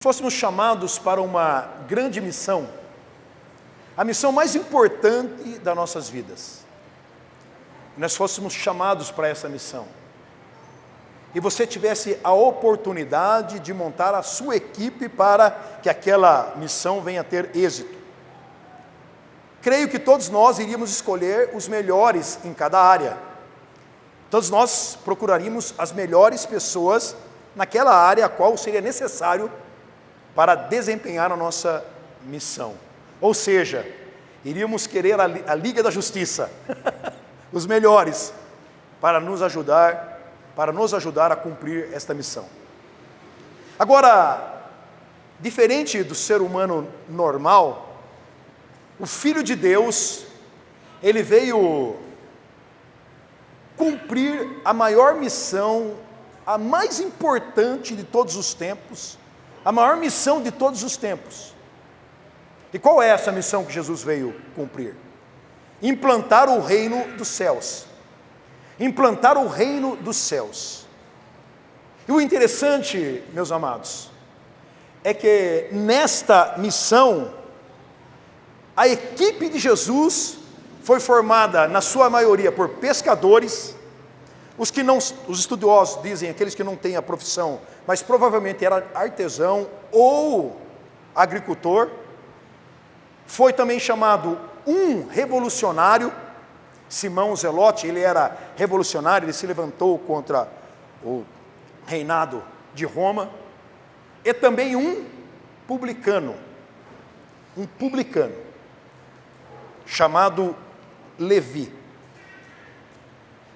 Fôssemos chamados para uma grande missão, a missão mais importante das nossas vidas, nós fôssemos chamados para essa missão, e você tivesse a oportunidade de montar a sua equipe para que aquela missão venha a ter êxito, creio que todos nós iríamos escolher os melhores em cada área, todos nós procuraríamos as melhores pessoas naquela área a qual seria necessário para desempenhar a nossa missão. Ou seja, iríamos querer a Liga da Justiça, os melhores, para nos ajudar a cumprir esta missão. Agora, diferente do ser humano normal, o Filho de Deus, ele veio cumprir a maior missão, a mais importante de todos os tempos, a maior missão de todos os tempos. E qual é essa missão que Jesus veio cumprir? Implantar o reino dos céus. Implantar o reino dos céus. E o interessante, meus amados, é que nesta missão, a equipe de Jesus foi formada, na sua maioria, por pescadores. Os estudiosos dizem, aqueles que não têm a profissão, mas provavelmente era artesão ou agricultor. Foi também chamado um revolucionário, Simão Zelote, ele era revolucionário, ele se levantou contra o reinado de Roma. E também um publicano, chamado Levi.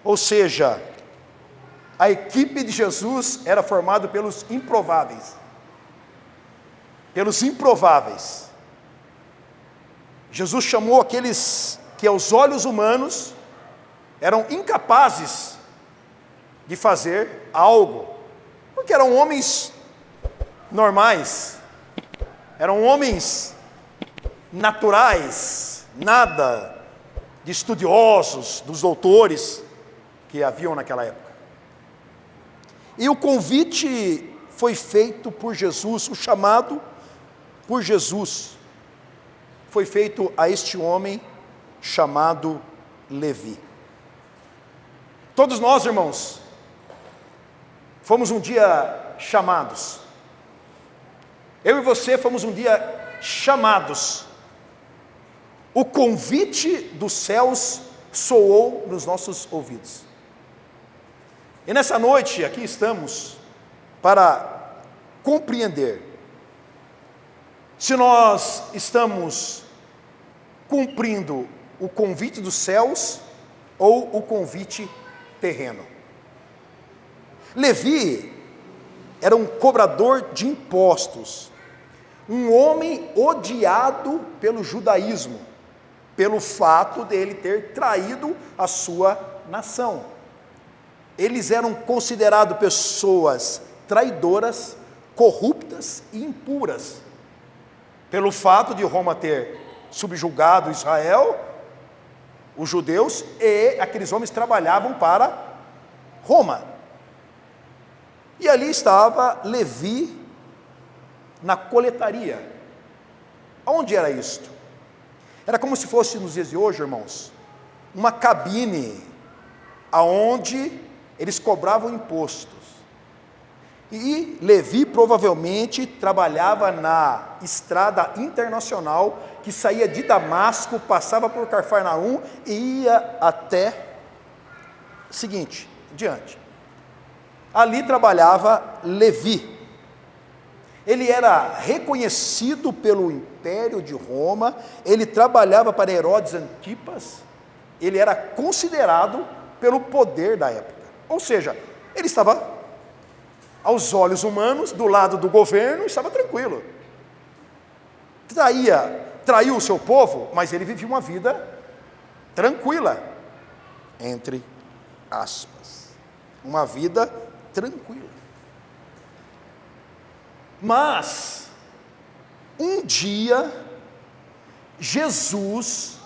Ou seja, a equipe de Jesus era formada pelos improváveis. Jesus chamou aqueles que aos olhos humanos eram incapazes de fazer algo, porque eram homens normais, eram homens naturais, nada de estudiosos, dos doutores que haviam naquela época. E o convite foi feito por Jesus, o chamado por Jesus foi feito a este homem chamado Levi. Todos nós, irmãos, fomos um dia chamados. Eu e você fomos um dia chamados. O convite dos céus soou nos nossos ouvidos. E nessa noite aqui estamos para compreender se nós estamos cumprindo o convite dos céus ou o convite terreno. Levi era um cobrador de impostos, um homem odiado pelo judaísmo, pelo fato dele ter traído a sua nação. Eles eram considerados pessoas traidoras, corruptas e impuras. Pelo fato de Roma ter subjugado Israel, os judeus, e aqueles homens trabalhavam para Roma. E ali estava Levi na coletaria. Onde era isto? Era como se fosse nos dias de hoje, irmãos, uma cabine aonde eles cobravam impostos. E Levi provavelmente trabalhava na estrada internacional que saía de Damasco, passava por Cafarnaum e ia até diante. Ali trabalhava Levi. Ele era reconhecido pelo Império de Roma, ele trabalhava para Herodes Antipas, ele era considerado pelo poder da época. Ou seja, ele estava, aos olhos humanos, do lado do governo, estava tranquilo. Traiu o seu povo, mas ele vivia uma vida tranquila, entre aspas. Uma vida tranquila. Mas, um dia, Jesus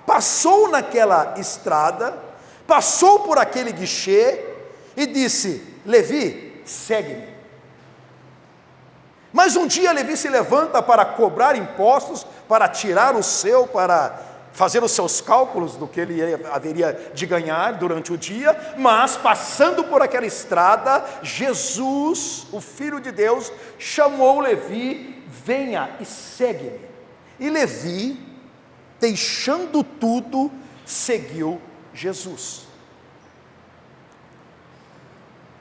passou naquela estrada, passou por aquele guichê e disse: Levi, segue-me. Mas um dia Levi se levanta para cobrar impostos, para tirar o seu, para fazer os seus cálculos do que ele haveria de ganhar durante o dia, mas passando por aquela estrada, Jesus, o Filho de Deus, chamou Levi: venha e segue-me. E Levi, deixando tudo, seguiu Jesus.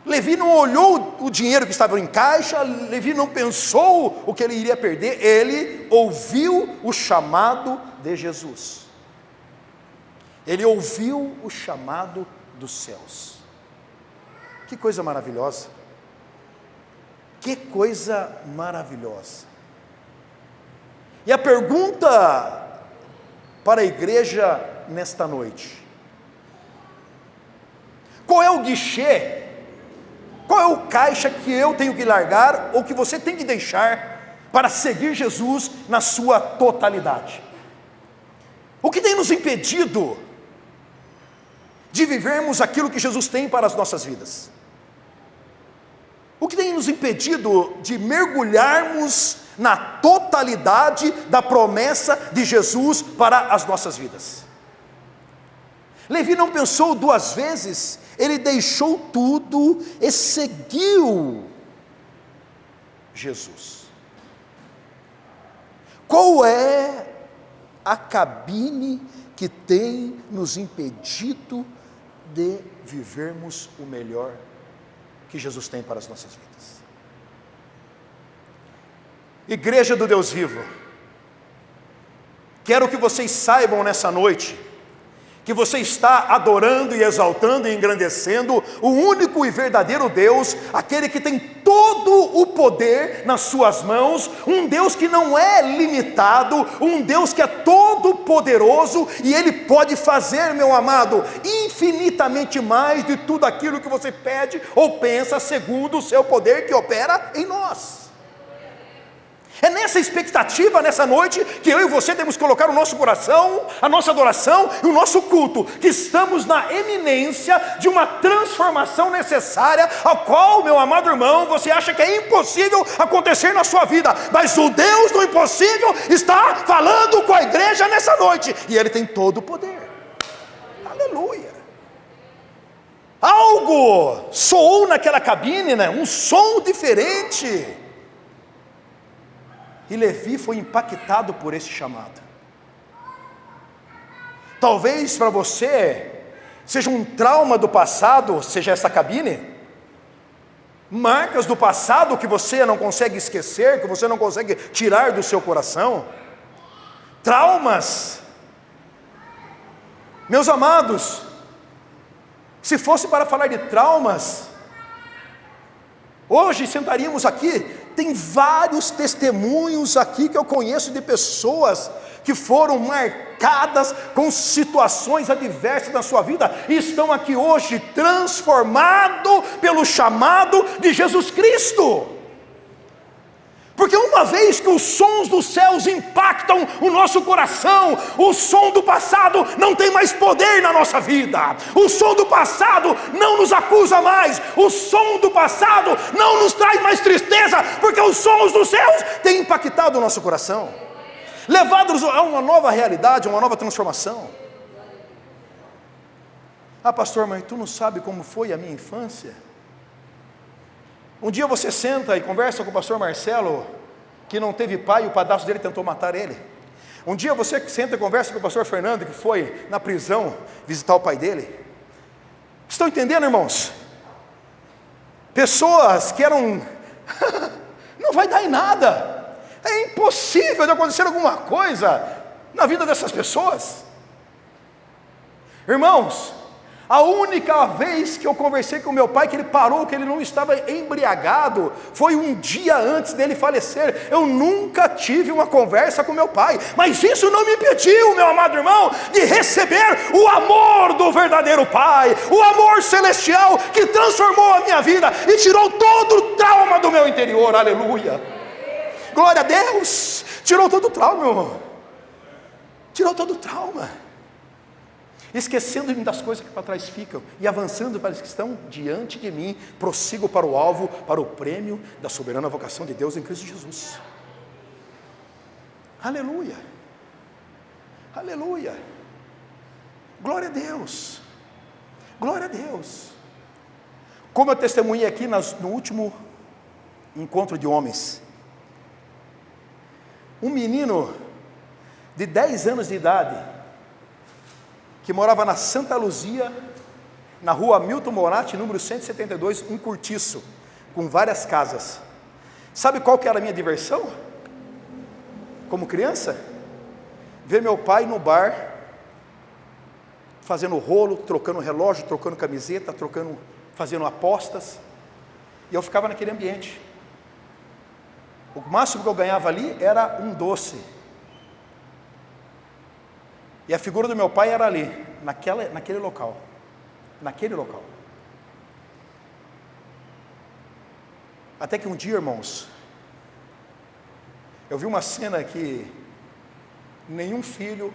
Levi não olhou o dinheiro que estava em caixa, Levi não pensou o que ele iria perder, ele ouviu o chamado de Jesus. Ele ouviu o chamado dos céus. Que coisa maravilhosa! Que coisa maravilhosa! E a pergunta para a igreja nesta noite: qual é o guichê? Qual é o caixa que eu tenho que largar ou que você tem que deixar para seguir Jesus na sua totalidade? O que tem nos impedido de vivermos aquilo que Jesus tem para as nossas vidas? O que tem nos impedido de mergulharmos na totalidade da promessa de Jesus para as nossas vidas? Levi não pensou duas vezes, ele deixou tudo e seguiu Jesus. Qual é a cabine que tem nos impedido de vivermos o melhor que Jesus tem para as nossas vidas? Igreja do Deus vivo, quero que vocês saibam nessa noite que você está adorando e exaltando e engrandecendo o único e verdadeiro Deus, aquele que tem todo o poder nas suas mãos, um Deus que não é limitado, um Deus que é todo poderoso, e Ele pode fazer, meu amado, infinitamente mais de tudo aquilo que você pede ou pensa, segundo o seu poder que opera em nós. É nessa expectativa, nessa noite, que eu e você temos que colocar o nosso coração, a nossa adoração e o nosso culto, que estamos na eminência de uma transformação necessária, ao qual, meu amado irmão, você acha que é impossível acontecer na sua vida, mas o Deus do impossível está falando com a igreja nessa noite, e Ele tem todo o poder. Aleluia! Algo soou naquela cabine, né? Um som diferente. E Levi foi impactado por esse chamado. Talvez para você seja um trauma do passado, seja essa cabine, marcas do passado que você não consegue esquecer, que você não consegue tirar do seu coração, traumas. Meus amados, se fosse para falar de traumas, hoje sentaríamos aqui. Tem vários testemunhos aqui que eu conheço de pessoas que foram marcadas com situações adversas na sua vida e estão aqui hoje transformados pelo chamado de Jesus Cristo. Porque uma vez que os sons dos céus impactam o nosso coração, o som do passado não tem mais poder na nossa vida, o som do passado não nos acusa mais, o som do passado não nos traz mais tristeza, porque os sons dos céus têm impactado o nosso coração, levados a uma nova realidade, a uma nova transformação. Ah, pastor, mas tu não sabe como foi a minha infância? Um dia você senta e conversa com o pastor Marcelo, que não teve pai e o padrasto dele tentou matar ele. Um dia você senta e conversa com o pastor Fernando, que foi na prisão visitar o pai dele. Estão entendendo, irmãos? Pessoas que eram... não vai dar em nada. É impossível de acontecer alguma coisa na vida dessas pessoas. Irmãos, a única vez que eu conversei com meu pai, que ele parou, que ele não estava embriagado, foi um dia antes dele falecer. Eu nunca tive uma conversa com meu pai, mas isso não me impediu, meu amado irmão, de receber o amor do verdadeiro Pai, o amor celestial que transformou a minha vida e tirou todo o trauma do meu interior. Aleluia, glória a Deus, tirou todo o trauma, meu irmão, tirou todo o trauma. esquecendo-me das coisas que para trás ficam e avançando para as que estão diante de mim, prossigo para o alvo, para o prêmio da soberana vocação de Deus em Cristo Jesus. Aleluia, aleluia, glória a Deus, glória a Deus. Como eu testemunhei aqui no último encontro de homens, um menino de 10 anos de idade, que morava na Santa Luzia, na rua Milton Moratti, número 172, um cortiço, com várias casas. Sabe qual que era a minha diversão? Como criança? Ver meu pai no bar, fazendo rolo, trocando relógio, trocando camiseta, fazendo apostas, e eu ficava naquele ambiente. O máximo que eu ganhava ali era um doce. E a figura do meu pai era ali, naquele local. Até que um dia, irmãos, eu vi uma cena que nenhum filho,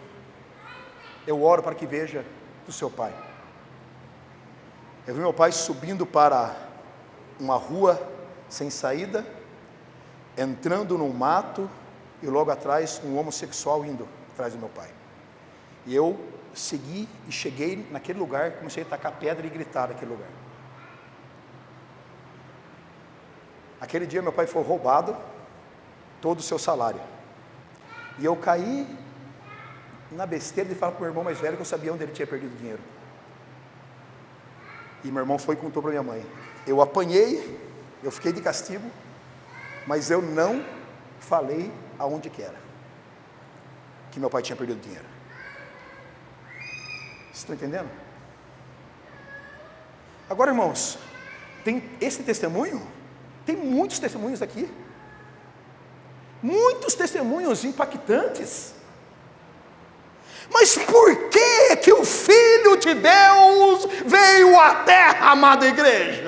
eu oro para que veja, do seu pai. Eu vi meu pai subindo para uma rua sem saída, entrando num mato, e logo atrás um homossexual indo atrás do meu pai. E eu segui e cheguei naquele lugar, comecei a tacar pedra e gritar naquele lugar. Aquele dia meu pai foi roubado, todo o seu salário. E eu caí na besteira de falar para o meu irmão mais velho que eu sabia onde ele tinha perdido o dinheiro. E meu irmão foi e contou para minha mãe. Eu apanhei, eu fiquei de castigo, mas eu não falei aonde que era, que meu pai tinha perdido o dinheiro. Vocês estão entendendo? Agora, irmãos, tem esse testemunho, tem muitos testemunhos aqui, muitos testemunhos impactantes. Mas por que o Filho de Deus veio à terra, amada igreja?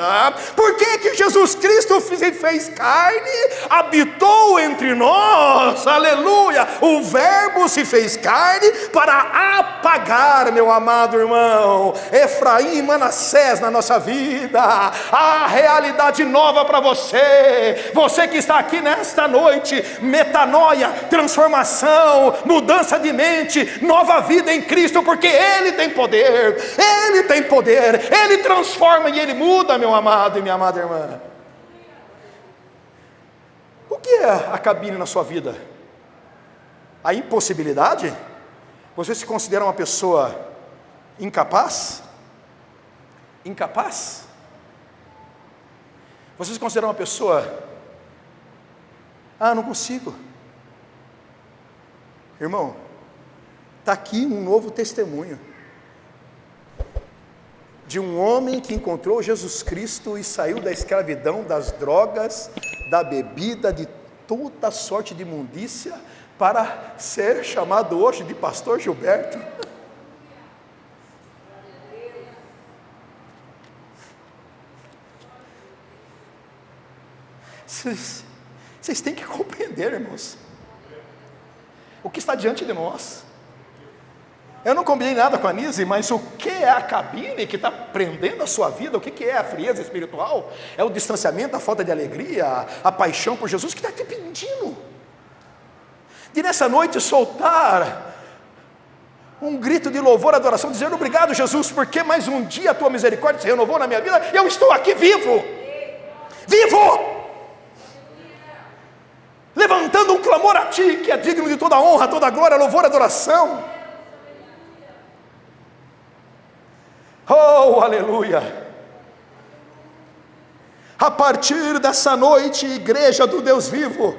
Por que Jesus Cristo se fez carne, habitou entre nós, aleluia, o Verbo se fez carne para apagar, meu amado irmão, Efraim e Manassés na nossa vida, a realidade nova para você que está aqui nesta noite, metanoia, transformação, mudança de mente, nova vida em Cristo, porque Ele tem poder, Ele transforma e Ele muda, meu amado e minha amada irmã. O que é a cabine na sua vida? A impossibilidade? Você se considera uma pessoa incapaz? Incapaz? Você se considera uma pessoa, não consigo. Irmão, está aqui um novo testemunho de um homem que encontrou Jesus Cristo e saiu da escravidão, das drogas, da bebida, de toda sorte de imundícia, para ser chamado hoje de Pastor Gilberto. Vocês têm que compreender, irmãos, o que está diante de nós. Eu não combinei nada com a Nise, mas o que é a cabine que está prendendo a sua vida? O que é a frieza espiritual? É o distanciamento, a falta de alegria, a paixão por Jesus que está te pedindo de nessa noite soltar um grito de louvor, adoração, dizendo obrigado Jesus, porque mais um dia a tua misericórdia se renovou na minha vida, e eu estou aqui vivo, levantando um clamor a ti, que é digno de toda honra, toda glória, louvor, adoração. Oh, aleluia! A partir dessa noite, igreja do Deus vivo,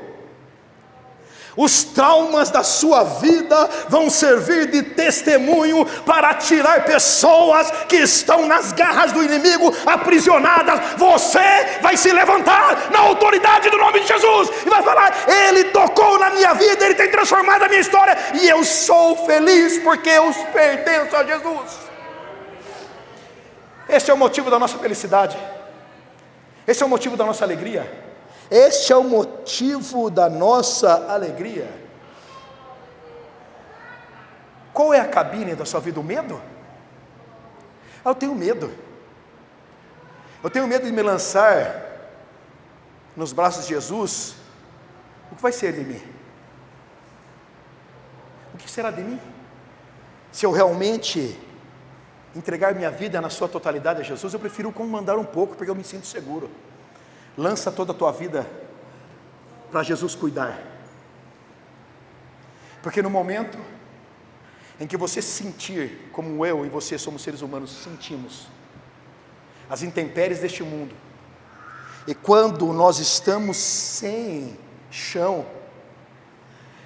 os traumas da sua vida vão servir de testemunho para tirar pessoas que estão nas garras do inimigo, aprisionadas. Você vai se levantar na autoridade do nome de Jesus e vai falar: Ele tocou na minha vida, Ele tem transformado a minha história, e eu sou feliz porque eu pertenço a Jesus. Este é o motivo da nossa felicidade, esse é o motivo da nossa alegria, este é o motivo da nossa alegria. Qual é a cabine da sua vida? O medo? Ah, eu tenho medo. Eu tenho medo de me lançar nos braços de Jesus. O que vai ser de mim? O que será de mim? Se eu realmente entregar minha vida na sua totalidade a Jesus, eu prefiro comandar um pouco, porque eu me sinto seguro. Lança toda a tua vida para Jesus cuidar. Porque no momento em que você sentir, como eu e você somos seres humanos, sentimos as intempéries deste mundo, e quando nós estamos sem chão,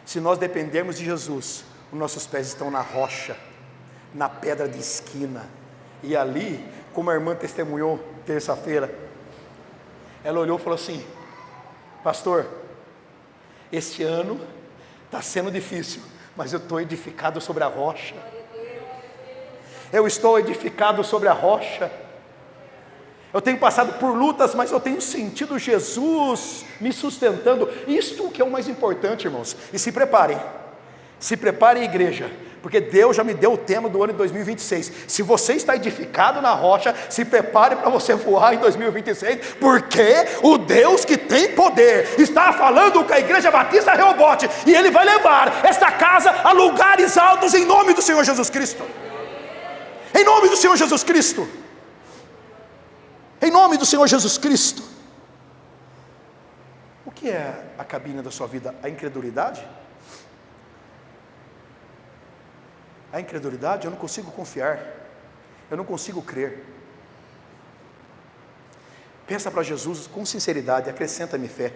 se nós dependermos de Jesus, os nossos pés estão na rocha, na pedra de esquina, e ali, como a irmã testemunhou terça-feira, ela olhou e falou assim: pastor, este ano está sendo difícil, mas eu estou edificado sobre a rocha. Eu estou edificado sobre a rocha. Eu tenho passado por lutas, mas eu tenho sentido Jesus me sustentando. Isto que é o mais importante, irmãos. E se preparem, igreja, porque Deus já me deu o tema do ano de 2026. Se você está edificado na rocha, se prepare para você voar em 2026, porque o Deus que tem poder está falando com a Igreja Batista Rehobote, e Ele vai levar esta casa a lugares altos em nome do Senhor Jesus Cristo. Em nome do Senhor Jesus Cristo. Em nome do Senhor Jesus Cristo. O que é a cabine da sua vida? A incredulidade? A incredulidade? Eu não consigo confiar, eu não consigo crer. Peça para Jesus com sinceridade: acrescenta-me fé,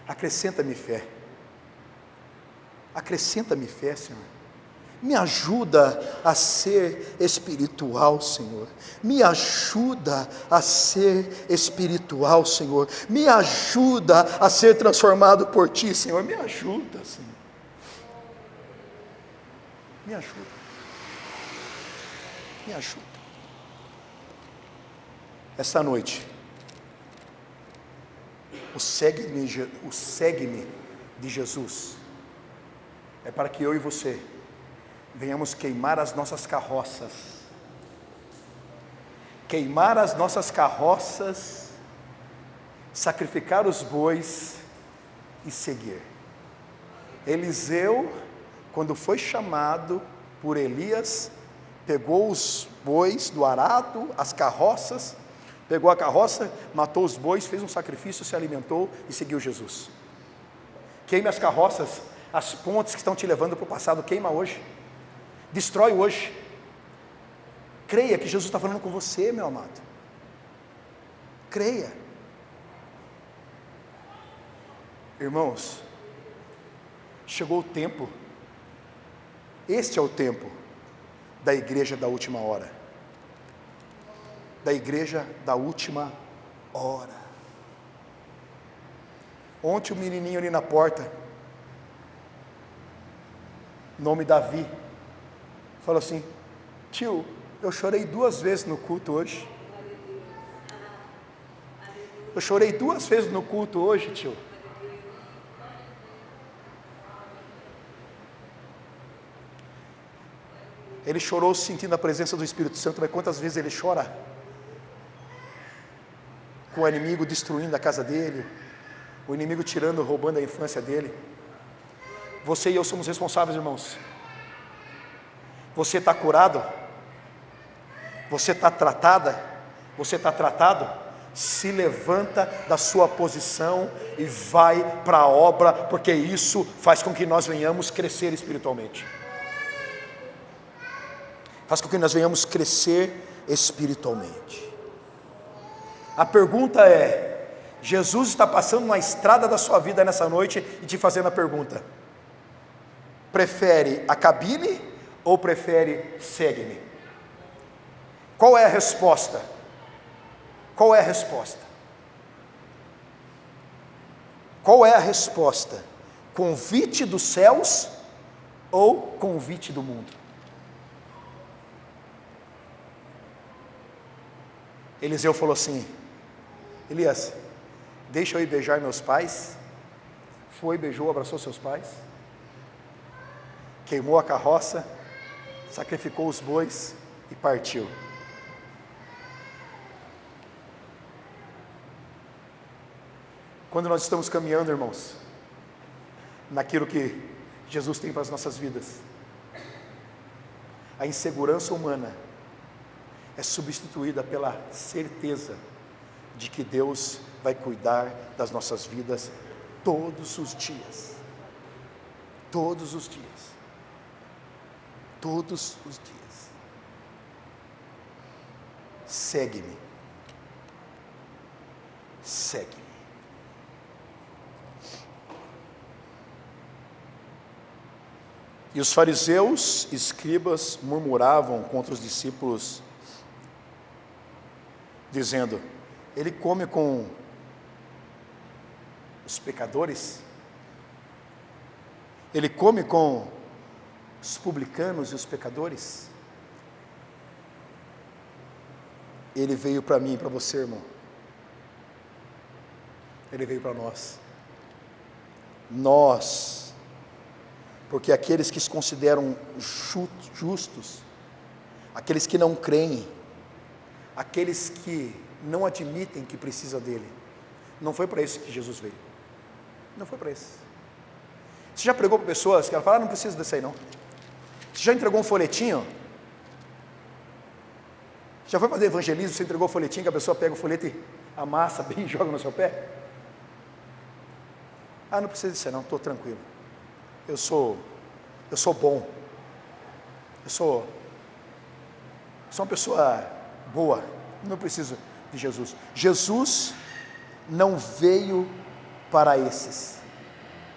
acrescenta-me fé, acrescenta-me fé, Senhor. Me ajuda a ser espiritual, Senhor. Me ajuda a ser espiritual, Senhor. Me ajuda a ser transformado por Ti, Senhor. Me ajuda, Senhor. Me ajuda. Me ajuda. Esta noite, o segue-me de Jesus é para que eu e você venhamos queimar as nossas carroças. Queimar as nossas carroças, sacrificar os bois e seguir. Eliseu, quando foi chamado por Elias, pegou os bois do arado, as carroças, pegou a carroça, matou os bois, fez um sacrifício, se alimentou e seguiu Jesus. Queime as carroças, as pontes que estão te levando para o passado, queima hoje, destrói hoje. Creia que Jesus está falando com você, meu amado. Creia. Irmãos, chegou o tempo. Este é o tempo da igreja da última hora. Da igreja da última hora. Ontem o menininho ali na porta, nome Davi, falou assim: tio, eu chorei 2 vezes no culto hoje. Eu chorei 2 vezes no culto hoje, tio. Ele chorou sentindo a presença do Espírito Santo, mas quantas vezes ele chora com o inimigo destruindo a casa dele, o inimigo tirando, roubando a infância dele. Você e eu somos responsáveis, irmãos. Você está curado? Você está tratada? Você está tratado? Se levanta da sua posição e vai para a obra, porque isso faz com que nós venhamos crescer espiritualmente. Faz com que nós venhamos crescer espiritualmente. A pergunta é: Jesus está passando na estrada da sua vida nessa noite e te fazendo a pergunta: prefere a cabine ou prefere segue-me? Qual é a resposta? Qual é a resposta? Qual é a resposta? Convite dos céus ou convite do mundo? Eliseu falou assim: Elias, deixa eu ir beijar meus pais. Foi, beijou, abraçou seus pais, queimou a carroça, sacrificou os bois e partiu. Quando nós estamos caminhando, irmãos, naquilo que Jesus tem para as nossas vidas, a insegurança humana é substituída pela certeza de que Deus vai cuidar das nossas vidas todos os dias. Todos os dias. Todos os dias. Segue-me. Segue-me. E os fariseus, escribas, murmuravam contra os discípulos, dizendo: ele come com os pecadores? Ele come com os publicanos e os pecadores? Ele veio para mim e para você, irmão. Ele veio para nós. Nós, porque aqueles que se consideram justos, aqueles que não creem, aqueles que não admitem que precisa dele, não foi para isso que Jesus veio. Não foi para isso. Você já pregou para pessoas que ela fala: não preciso desse aí não. Você já entregou um folhetinho? Já foi fazer evangelismo, você entregou o folhetinho, que a pessoa pega o folheto e amassa bem e joga no seu pé? Ah, não precisa disso não, estou tranquilo. Eu sou bom. Eu sou uma pessoa boa. Não preciso de Jesus. Jesus não veio para esses.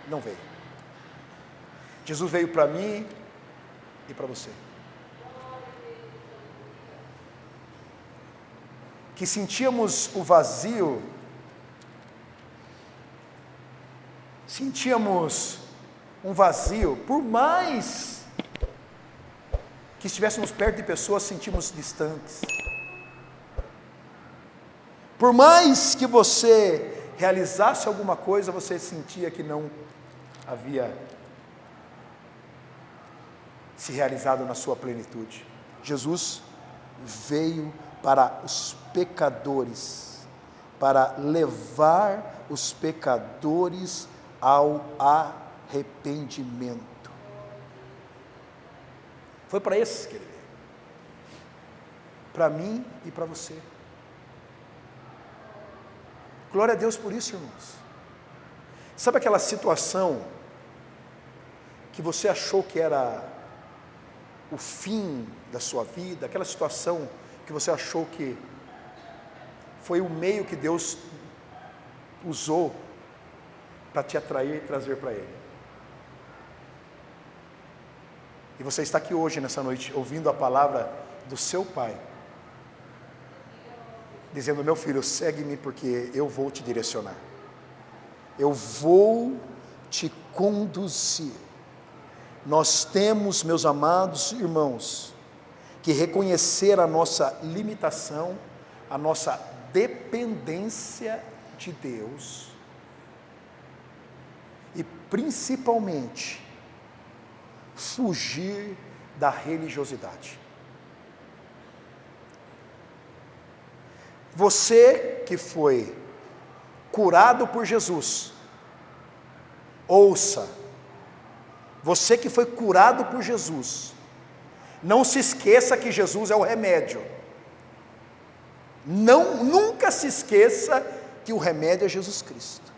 Não veio. Jesus veio para mim e para você. Que sentíamos o vazio, sentíamos um vazio, por mais que estivéssemos perto de pessoas, sentimos distantes. Por mais que você realizasse alguma coisa, você sentia que não havia se realizado na sua plenitude. Jesus veio para os pecadores, para levar os pecadores ao arrependimento. Foi para esses que ele veio. Para mim e para você. Glória a Deus por isso, irmãos. Sabe aquela situação que você achou que era o fim da sua vida, aquela situação que você achou que foi o meio que Deus usou para te atrair e trazer para Ele? E você está aqui hoje, nessa noite, ouvindo a palavra do seu Pai, dizendo: meu filho, segue-me porque eu vou te direcionar. Eu vou te conduzir. Nós temos, meus amados irmãos, que reconhecer a nossa limitação, a nossa dependência de Deus e principalmente fugir da religiosidade. Você que foi curado por Jesus, ouça, você que foi curado por Jesus, não se esqueça que Jesus é o remédio. Nunca se esqueça que o remédio é Jesus Cristo.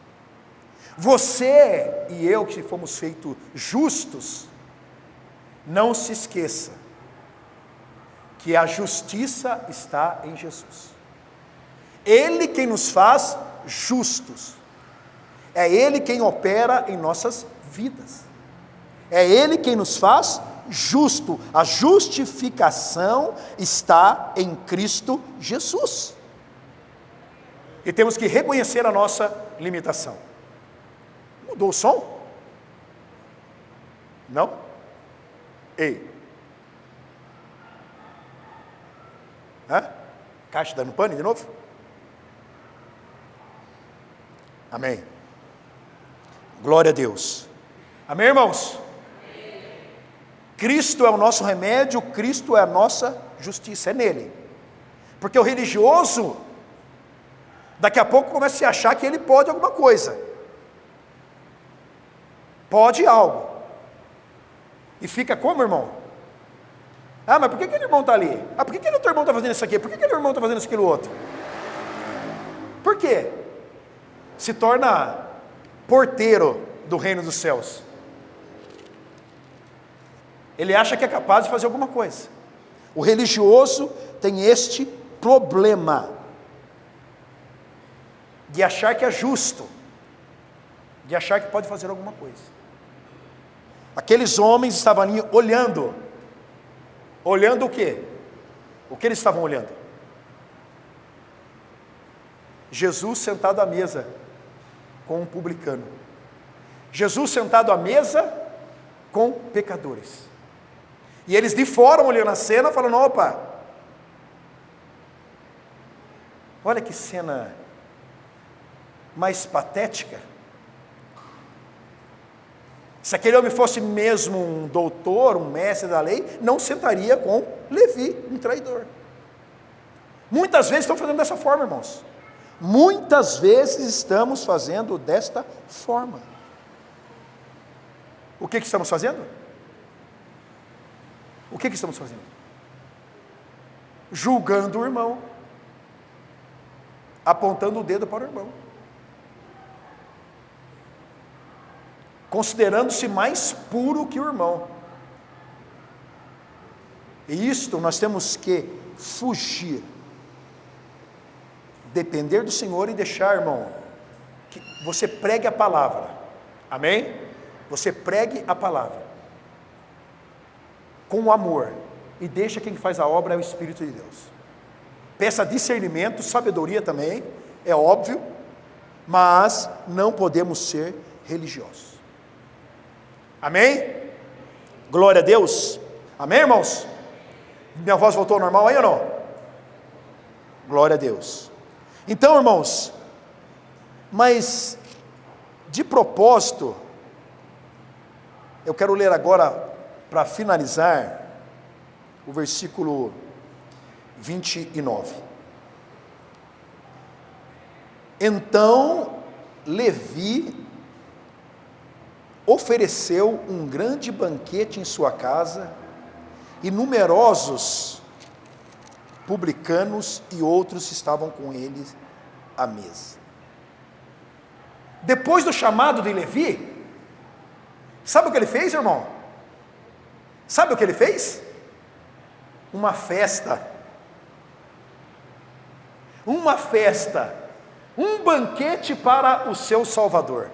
Você e eu que fomos feitos justos, não se esqueça que a justiça está em Jesus. Ele quem nos faz justos. É Ele quem opera em nossas vidas. É Ele quem nos faz justo. A justificação está em Cristo Jesus. E temos que reconhecer a nossa limitação. Mudou o som? Não? Ei. Caixa dando pane de novo? Amém. Glória a Deus. Amém, irmãos? Cristo é o nosso remédio, Cristo é a nossa justiça, é nele. Porque o religioso, daqui a pouco começa a se achar que ele pode alguma coisa. Pode algo. E fica como, irmão? Ah, mas por que aquele irmão está ali? Ah, por que aquele outro irmão está fazendo isso aqui? Por que aquele irmão está fazendo isso aquilo outro? Por quê? Se torna porteiro do reino dos céus. Ele acha que é capaz de fazer alguma coisa. O religioso tem este problema de achar que é justo, de achar que pode fazer alguma coisa. Aqueles homens estavam ali olhando o quê? O que eles estavam olhando? Jesus sentado à mesa com um publicano. Jesus sentado à mesa com pecadores. E eles de fora olhando a cena, falando: opa, olha que cena mais patética. Se aquele homem fosse mesmo um doutor, um mestre da lei, não sentaria com Levi, um traidor. Muitas vezes estão fazendo dessa forma, irmãos. Muitas vezes estamos fazendo desta forma. O que estamos fazendo? O que estamos fazendo? Julgando o irmão, apontando o dedo para o irmão, considerando-se mais puro que o irmão. E isto nós temos que fugir, depender do Senhor e deixar, irmão, que você pregue a palavra, amém? Você pregue a palavra com amor, e deixa quem faz a obra é o Espírito de Deus. Peça discernimento, sabedoria também, é óbvio, mas não podemos ser religiosos. Amém? Glória a Deus. Amém, irmãos? Minha voz voltou ao normal aí ou não? Glória a Deus. Então, irmãos, mas de propósito, eu quero ler agora, para finalizar, o versículo 29. Então Levi ofereceu um grande banquete em sua casa, e numerosos publicanos e outros estavam com ele à mesa. Depois do chamado de Levi, sabe o que ele fez, irmão? Sabe o que ele fez? Uma festa, um banquete para o seu Salvador.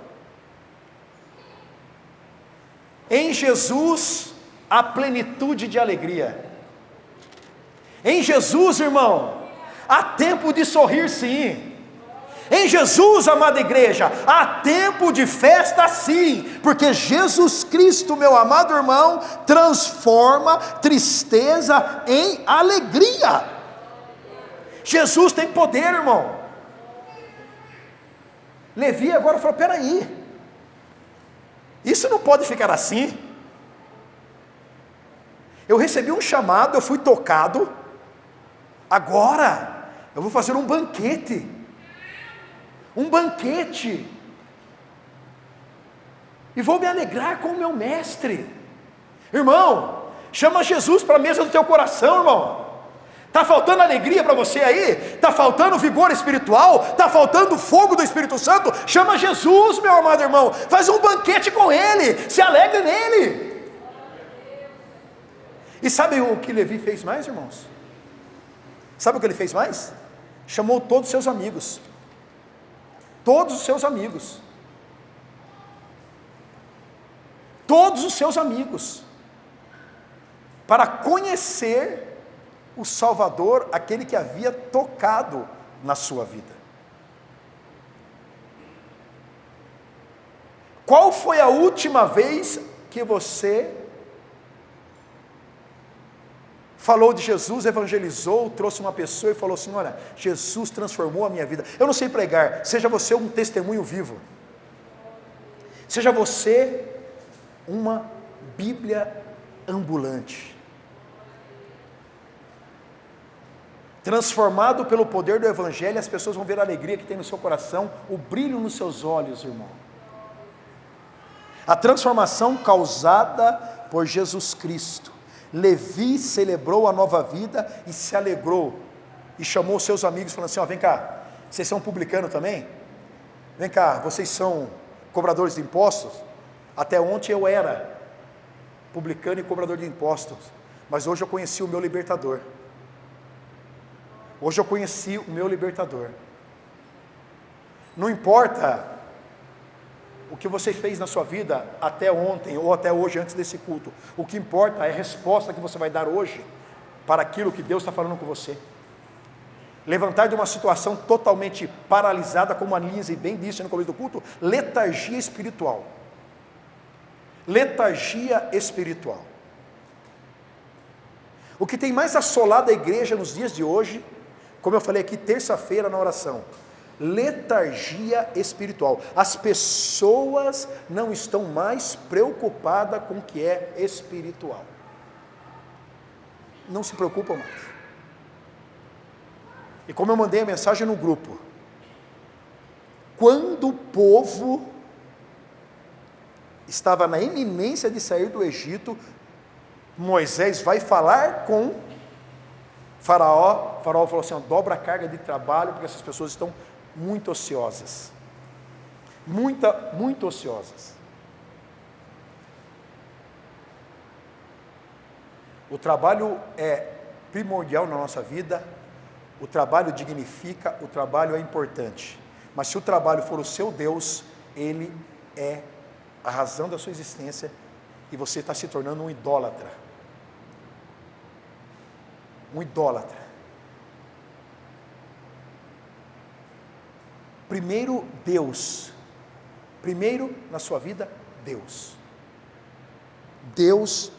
Em Jesus, a plenitude de alegria. Em Jesus, irmão, há tempo de sorrir sim. Em Jesus, amada igreja, há tempo de festa sim, porque Jesus Cristo, meu amado irmão, transforma tristeza em alegria. Jesus tem poder, irmão. Levi agora falou: peraí, isso não pode ficar assim. Eu recebi um chamado, eu fui tocado, agora eu vou fazer um banquete. E vou me alegrar com o meu mestre. Irmão, chama Jesus para a mesa do teu coração, irmão. Está faltando alegria para você aí? Está faltando vigor espiritual? Está faltando fogo do Espírito Santo? Chama Jesus, meu amado irmão. Faz um banquete com Ele, se alegre nele. E sabe o que Levi fez mais, irmãos? Sabe o que ele fez mais? Chamou todos os seus amigos. Todos os seus amigos. Todos os seus amigos. Para conhecer o Salvador, aquele que havia tocado na sua vida. Qual foi a última vez que você falou de Jesus, evangelizou, trouxe uma pessoa e falou assim: olha, Jesus transformou a minha vida? Eu não sei pregar, seja você um testemunho vivo, seja você uma Bíblia ambulante. transformado pelo poder do Evangelho, as pessoas vão ver a alegria que tem no seu coração, o brilho nos seus olhos, irmão. A transformação causada por Jesus Cristo. Levi celebrou a nova vida e se alegrou, e chamou seus amigos, falando assim: ó, vem cá, vocês são publicanos também? Vem cá, vocês são cobradores de impostos? Até ontem eu era publicano e cobrador de impostos, mas hoje eu conheci o meu libertador. Hoje eu conheci o meu libertador. Não importa o que você fez na sua vida até ontem ou até hoje antes desse culto. O que importa é a resposta que você vai dar hoje para aquilo que Deus está falando com você. Levantar de uma situação totalmente paralisada, como a Lise bem disse no começo do culto, letargia espiritual. Letargia espiritual. O que tem mais assolado a igreja nos dias de hoje, como eu falei aqui terça-feira na oração, letargia espiritual. As pessoas não estão mais preocupadas com o que é espiritual. Não se preocupam mais. E como eu mandei a mensagem no grupo, quando o povo estava na iminência de sair do Egito, Moisés vai falar com Faraó. Faraó falou assim: ó, dobra a carga de trabalho, porque essas pessoas estão muito ociosas. Muito ociosas. O trabalho é primordial na nossa vida, o trabalho dignifica, o trabalho é importante. Mas se o trabalho for o seu Deus, ele é a razão da sua existência e você está se tornando um idólatra. Um idólatra. Primeiro Deus. Primeiro na sua vida, Deus. Deus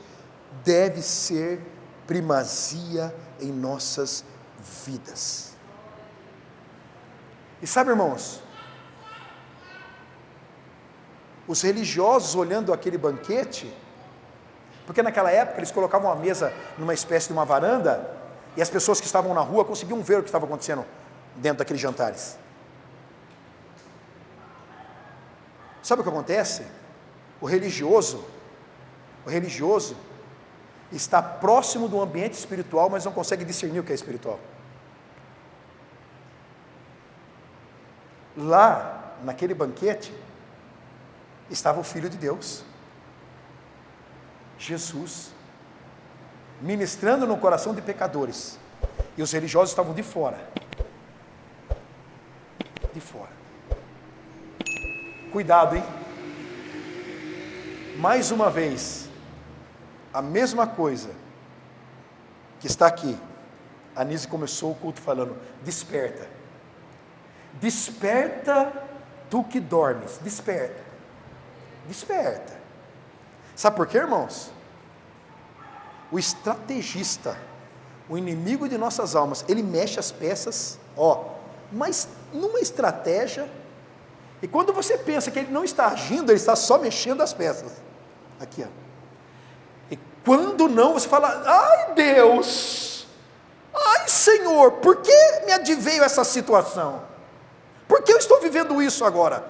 deve ser primazia em nossas vidas. E sabe, irmãos, os religiosos olhando aquele banquete, porque naquela época eles colocavam a mesa numa espécie de uma varanda, e as pessoas que estavam na rua conseguiam ver o que estava acontecendo dentro daqueles jantares. Sabe o que acontece? O religioso está próximo do ambiente espiritual, mas não consegue discernir o que é espiritual. Lá, naquele banquete, estava o Filho de Deus, Jesus, ministrando no coração de pecadores, e os religiosos estavam de fora. De fora. Cuidado, hein? Mais uma vez, a mesma coisa que está aqui. A Nise começou o culto falando: desperta. Desperta tu que dormes. Desperta. Desperta. Sabe por quê, irmãos? O estrategista, o inimigo de nossas almas, ele mexe as peças, mas numa estratégia. E quando você pensa que ele não está agindo, ele está só mexendo as peças. Aqui, ó. E quando não, você fala: ai Deus, ai Senhor, por que me adveio essa situação? Por que eu estou vivendo isso agora?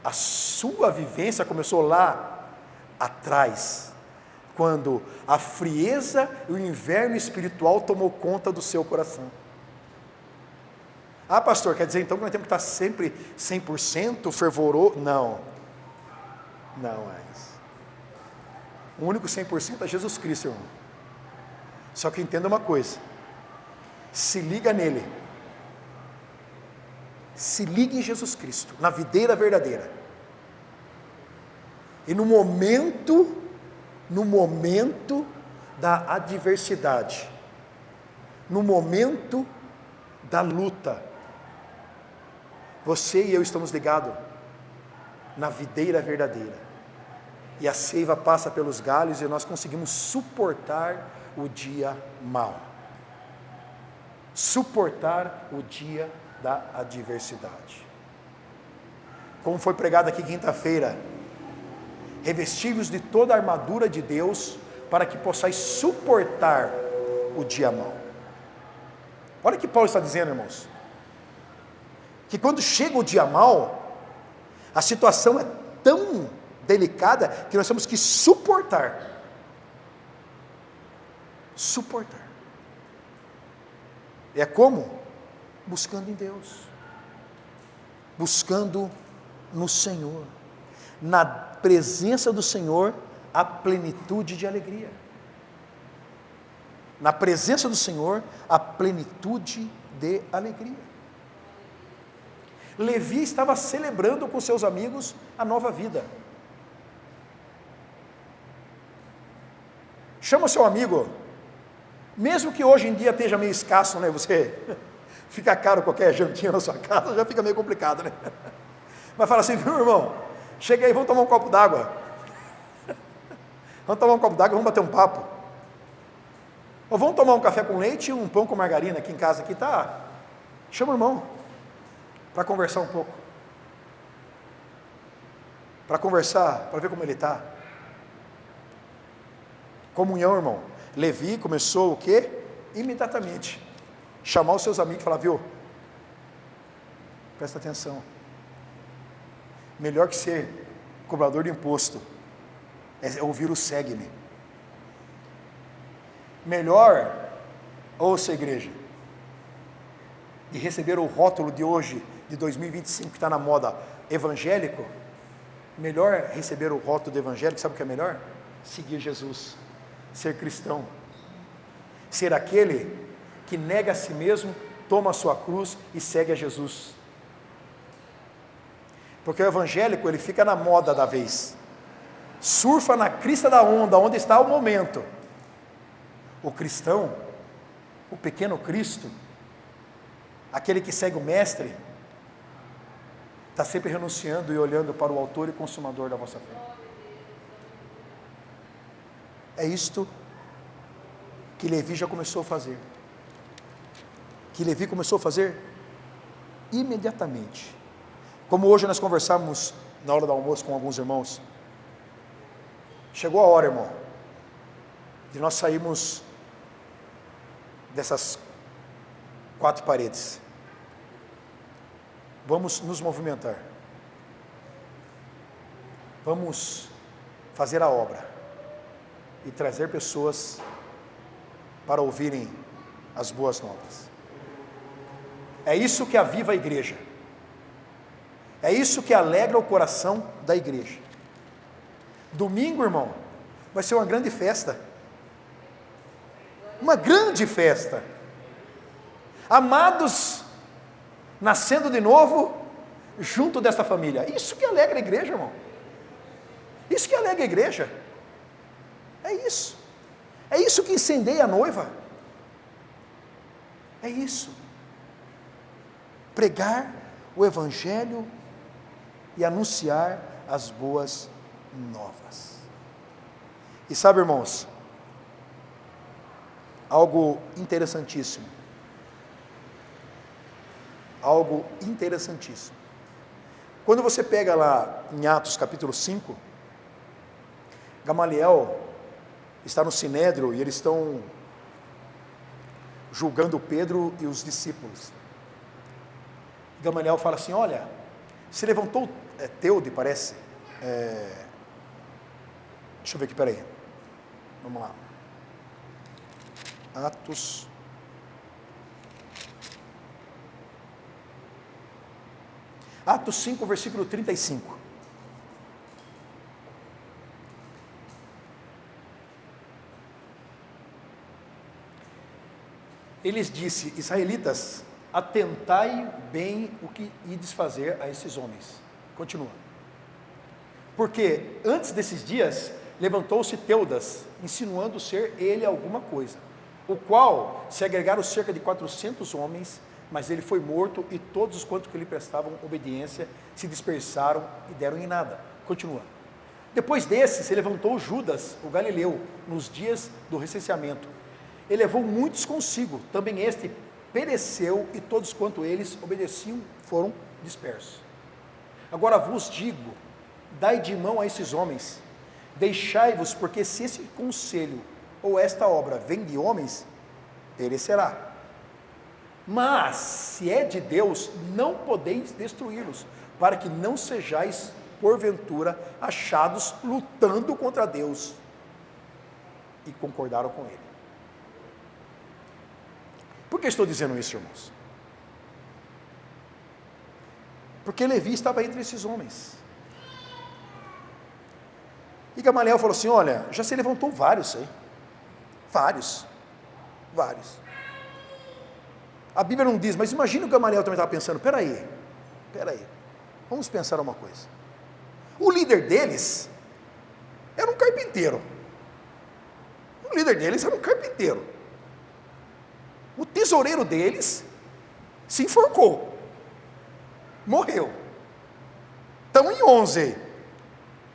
A sua vivência começou lá atrás, quando a frieza e o inverno espiritual tomou conta do seu coração. Ah, pastor, quer dizer então que nós temos que estar sempre 100% fervoroso? Não é isso. O único 100% é Jesus Cristo, irmão. Só que entenda uma coisa: se liga nele, se liga em Jesus Cristo, na videira verdadeira, e no momento da adversidade, no momento da luta, você e eu estamos ligados na videira verdadeira, e a seiva passa pelos galhos e nós conseguimos suportar o dia mau, suportar o dia da adversidade. Como foi pregado aqui quinta-feira, revestivos de toda a armadura de Deus, para que possais suportar o dia mau. Olha o que Paulo está dizendo, irmãos. Que quando chega o dia mau, a situação é tão delicada que nós temos que suportar. Suportar. É como? Buscando em Deus. Buscando no Senhor. Na presença do Senhor, a plenitude de alegria. Na presença do Senhor, a plenitude de alegria. Levi estava celebrando com seus amigos a nova vida. Chama seu amigo, mesmo que hoje em dia esteja meio escasso, né? Você fica caro qualquer jantinha na sua casa, já fica meio complicado, né? Mas fala assim, viu, irmão? Chega aí, vamos tomar um copo d'água. Vamos tomar um copo d'água, vamos bater um papo. Ou vamos tomar um café com leite e um pão com margarina aqui em casa, aqui tá. Chama o irmão para conversar um pouco. Para conversar, para ver como ele está. Comunhão, irmão. Levi começou o quê? Imediatamente. Chamar os seus amigos e falar, viu? Presta atenção. Melhor que ser cobrador de imposto é ouvir o segue-me. Melhor, ouça, igreja, de receber o rótulo de hoje, de 2025, que está na moda, evangélico, melhor receber o rótulo de evangélico, sabe o que é melhor? Seguir Jesus, ser cristão, ser aquele que nega a si mesmo, toma a sua cruz e segue a Jesus. Porque o evangélico, ele fica na moda da vez, surfa na crista da onda, onde está o momento. O cristão, o pequeno Cristo, aquele que segue o mestre, está sempre renunciando e olhando para o autor e consumador da vossa fé. É isto que Levi já começou a fazer. Que Levi começou a fazer imediatamente. Como hoje nós conversamos na hora do almoço com alguns irmãos. Chegou a hora, irmão, de nós sairmos dessas 4 paredes. Vamos nos movimentar. Vamos fazer a obra e trazer pessoas para ouvirem as boas novas. É isso que aviva a igreja. É isso que alegra o coração da igreja. Domingo, irmão, vai ser uma grande festa. Uma grande festa. Amados nascendo de novo junto dessa família. Isso que alegra a igreja, irmão. Isso que alegra a igreja. É isso. É isso que incendeia a noiva. É isso. Pregar o evangelho e anunciar as boas novas. E sabe, irmãos, algo interessantíssimo. Algo interessantíssimo. Quando você pega lá em Atos capítulo 5, Gamaliel está no Sinédrio e eles estão julgando Pedro e os discípulos. Gamaliel fala assim, olha, se levantou Teude, parece, deixa eu ver aqui, peraí, vamos lá, Atos 5, versículo 35. Eles disse, israelitas, atentai bem o que ides fazer a esses homens. Continua. Porque antes desses dias, levantou-se Teudas, insinuando ser ele alguma coisa, o qual se agregaram cerca de 400 homens, mas ele foi morto e todos os quantos que lhe prestavam obediência se dispersaram e deram em nada. Continua. Depois desse, se levantou Judas, o galileu, nos dias do recenseamento. Ele levou muitos consigo, também este pereceu e todos quanto eles obedeciam foram dispersos. Agora vos digo, dai de mão a esses homens, deixai-vos, porque se esse conselho ou esta obra vem de homens, perecerá. Mas, se é de Deus, não podeis destruí-los, para que não sejais, porventura, achados lutando contra Deus. E concordaram com ele. Por que estou dizendo isso, irmãos? Porque Levi estava entre esses homens. E Gamaliel falou assim: olha, já se levantou vários aí. Vários. A Bíblia não diz, mas imagina o Gamaliel também estava pensando: peraí, vamos pensar uma coisa. O líder deles era um carpinteiro. O tesoureiro deles se enforcou, morreu. Estão em 11,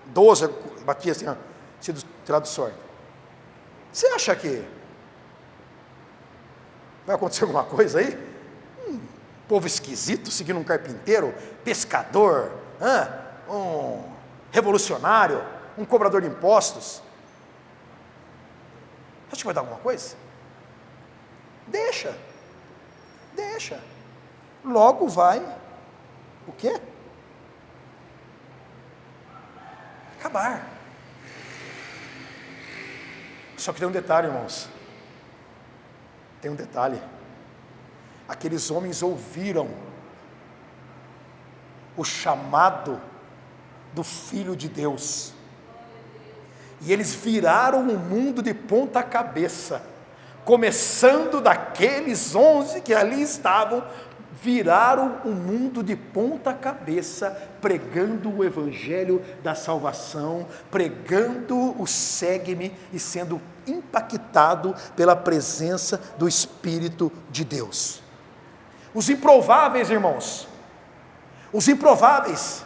12, batia assim, sido tirado de sorte. Você acha que vai acontecer alguma coisa aí? Povo esquisito, seguindo um carpinteiro, pescador, um revolucionário, um cobrador de impostos. Acha que vai dar alguma coisa? Deixa. Logo vai, o quê? Acabar. Só que tem um detalhe, irmãos. Tem um detalhe. Aqueles homens ouviram o chamado do Filho de Deus. E eles viraram o mundo de ponta cabeça. Começando daqueles 11 que ali estavam, viraram o mundo de ponta cabeça, pregando o evangelho da salvação, pregando o segue-me e sendo impactado pela presença do Espírito de Deus. Os improváveis, irmãos, os improváveis.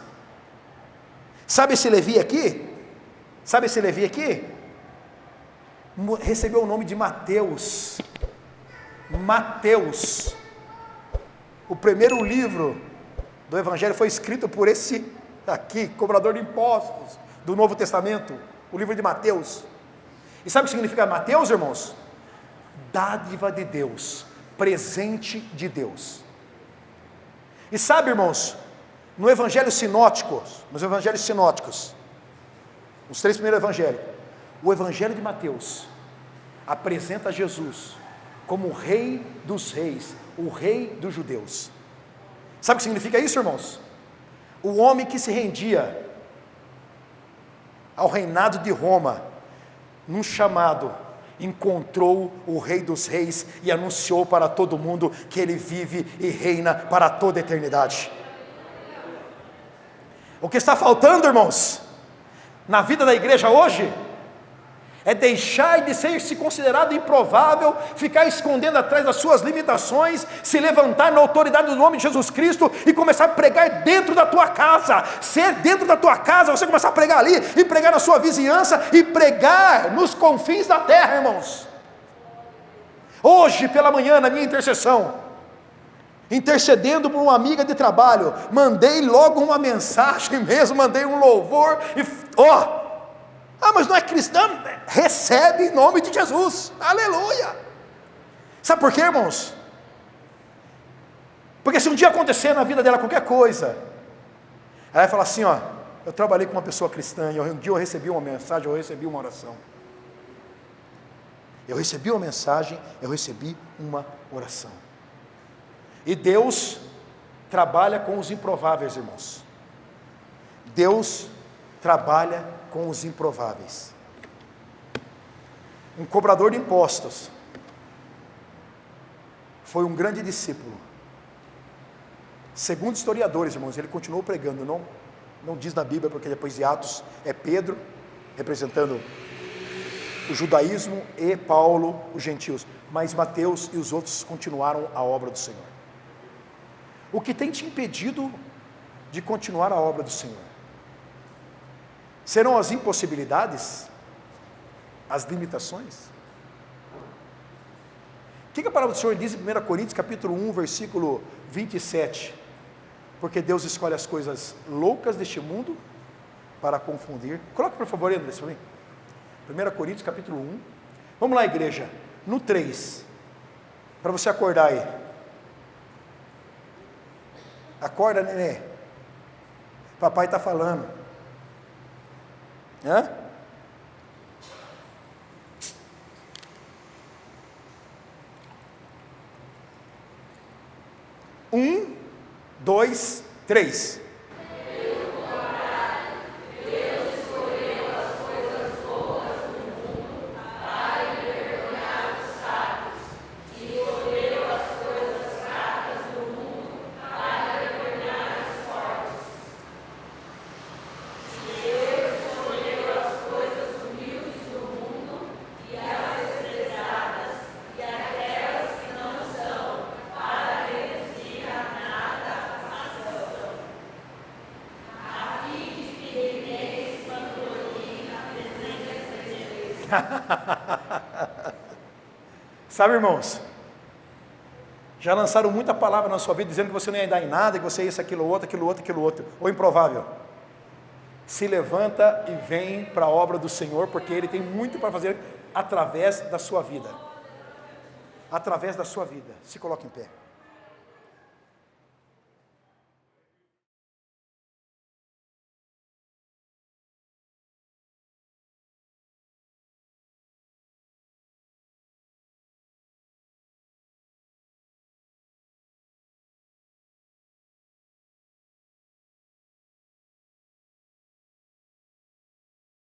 Sabe esse Levi aqui? Recebeu o nome de Mateus. O primeiro livro do Evangelho foi escrito por esse aqui, cobrador de impostos do Novo Testamento, o livro de Mateus. E sabe o que significa Mateus, irmãos? Dádiva de Deus, presente de Deus. E sabe, irmãos, nos evangelhos sinóticos, os 3 primeiros evangelhos, o evangelho de Mateus apresenta Jesus como o Rei dos Reis, o Rei dos Judeus. Sabe o que significa isso, irmãos? O homem que se rendia ao reinado de Roma, num chamado, encontrou o Rei dos Reis e anunciou para todo mundo que ele vive e reina para toda a eternidade. O que está faltando, irmãos, na vida da igreja hoje, é deixar de ser-se considerado improvável, ficar escondendo atrás das suas limitações, se levantar na autoridade do nome de Jesus Cristo e começar a pregar dentro da tua casa. Ser dentro da tua casa, você começar a pregar ali, e pregar na sua vizinhança, e pregar nos confins da terra, irmãos. Hoje pela manhã, na minha intercessão, intercedendo por uma amiga de trabalho, mandei logo uma mensagem mesmo, mandei um louvor, e mas não é cristão? Recebe em nome de Jesus, aleluia. Sabe por quê, irmãos? Porque se um dia acontecer na vida dela qualquer coisa, ela vai falar assim: eu trabalhei com uma pessoa cristã, e um dia eu recebi uma mensagem, eu recebi uma oração. Eu recebi uma mensagem, eu recebi uma oração. E Deus trabalha com os improváveis, irmãos. Deus trabalha com os improváveis. Um cobrador de impostos foi um grande discípulo. Segundo historiadores, irmãos, ele continuou pregando. Não diz na Bíblia, porque depois de Atos é Pedro representando o judaísmo e Paulo os gentios, mas Mateus e os outros continuaram a obra do Senhor. O que tem te impedido de continuar a obra do Senhor? Serão as impossibilidades? As limitações? O que a palavra do Senhor diz em 1 Coríntios capítulo 1, versículo 27? Porque Deus escolhe as coisas loucas deste mundo para confundir. Coloque por favor, André, para mim. 1 Coríntios capítulo 1. Vamos lá, igreja. No 3. Para você acordar aí. Acorda, nenê. Papai está falando. Hã? 1, 2, 3. Sabe, irmãos, já lançaram muita palavra na sua vida dizendo que você não ia dar em nada, que você ia isso, aquilo outro, ou improvável. Se levanta e vem para a obra do Senhor, porque Ele tem muito para fazer através da sua vida. Através da sua vida. Se coloque em pé.